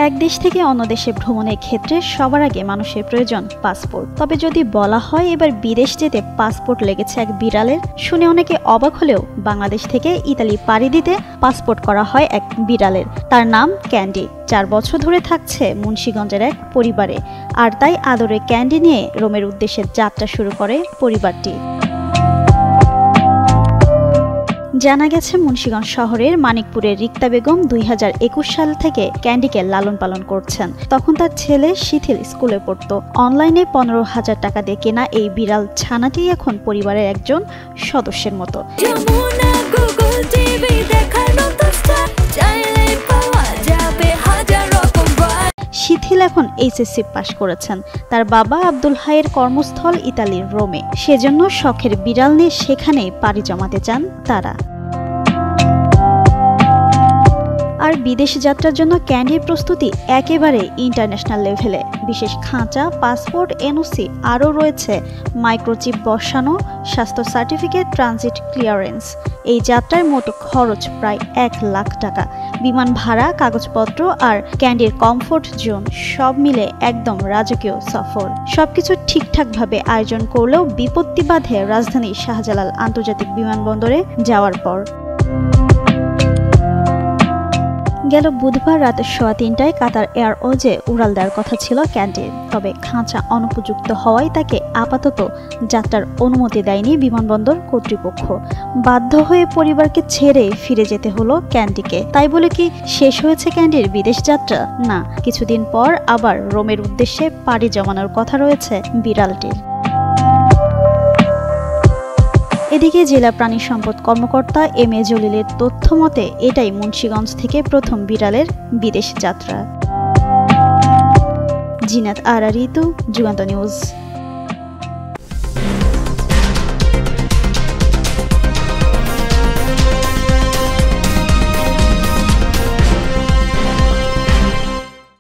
এক দেশ থেকে অন্য দেশে ভ্রমণের ক্ষেত্রে সবার আগে মানুষের প্রয়োজন পাসপোর্ট। তবে যদি বলা হয় এবার বিদেশ যেতে পাসপোর্ট লেগেছে এক বিড়ালের, শুনে অনেকে অবাক হলেও বাংলাদেশ থেকে ইতালি পাড়ি দিতে পাসপোর্ট করা হয় এক বিড়ালের। তার নাম ক্যান্ডি। 4 বছর ধরে থাকছে মুন্সিগঞ্জের এক পরিবারে, আর তাই আদরে ক্যান্ডি নিয়ে রোমের উদ্দেশ্যে যাত্রা শুরু করে পরিবারটি। জানা গেছে মুন্সিগঞ্জ শহরের মানিকপুরের রিক্তা বেগম 2021 সাল থেকে ক্যান্ডিকে লালন পালন করছেন। তখন তার ছেলে শিথিল স্কুলে পড়তো। অনলাইনে 15,000 টাকা দিয়ে কেনা এই বিড়াল ছানাটি এখন পরিবারের একজন সদস্যের মতো। শিথিল এখন এইচএসসি পাশ করেছেন। তার বাবা আব্দুল হাইয়ের কর্মস্থল ইতালির রোমে, সেজন্য শখের বিড়াল নিয়ে সেখানেই পাড়ি জমাতে চান তারা। আর বিদেশ যাত্রার জন্য ক্যান্ডির প্রস্তুতি একেবারে ইন্টারন্যাশনাল লেভেলে। বিশেষ খাঁচা, পাসপোর্ট, এনওসি, আরও রয়েছে মাইক্রোচিপ বসানো, স্বাস্থ্য সার্টিফিকেট, ট্রানজিট ক্লিয়ারেন্স। এই যাত্রার মোট খরচ প্রায় 1 লাখ টাকা। বিমান ভাড়া, কাগজপত্র আর ক্যান্ডির কমফোর্ট জোন সব মিলে একদম রাজকীয় সফর। সবকিছু ঠিকঠাকভাবে আয়োজন করলেও বিপত্তি বাধে রাজধানীর শাহজালাল আন্তর্জাতিক বিমানবন্দরে যাওয়ার পর। গেল বুধবার রাত 3:15টায় কাতার এয়ারওয়েজে উড়াল দেওয়ার কথা ছিল ক্যান্ডির। তবে খাঁচা অনুপযুক্ত হওয়ায় তাকে আপাতত যাত্রার অনুমতি দেয়নি বিমানবন্দর কর্তৃপক্ষ। বাধ্য হয়ে পরিবারকে ছেড়ে ফিরে যেতে হলো ক্যান্ডিকে। তাই বলে কি শেষ হয়েছে ক্যান্ডির বিদেশ যাত্রা? না, কিছুদিন পর আবার রোমের উদ্দেশ্যে পাড়ি জমানোর কথা রয়েছে বিড়ালটির। এদিকে জেলা প্রাণী সম্পদ কর্মকর্তা এম.এ. জলিলের তথ্য মতে এটাই মুন্সিগঞ্জ থেকে প্রথম বিড়ালের বিদেশ যাত্রা। জিনাত আরা ঋতু, যুগান্ত নিউজ।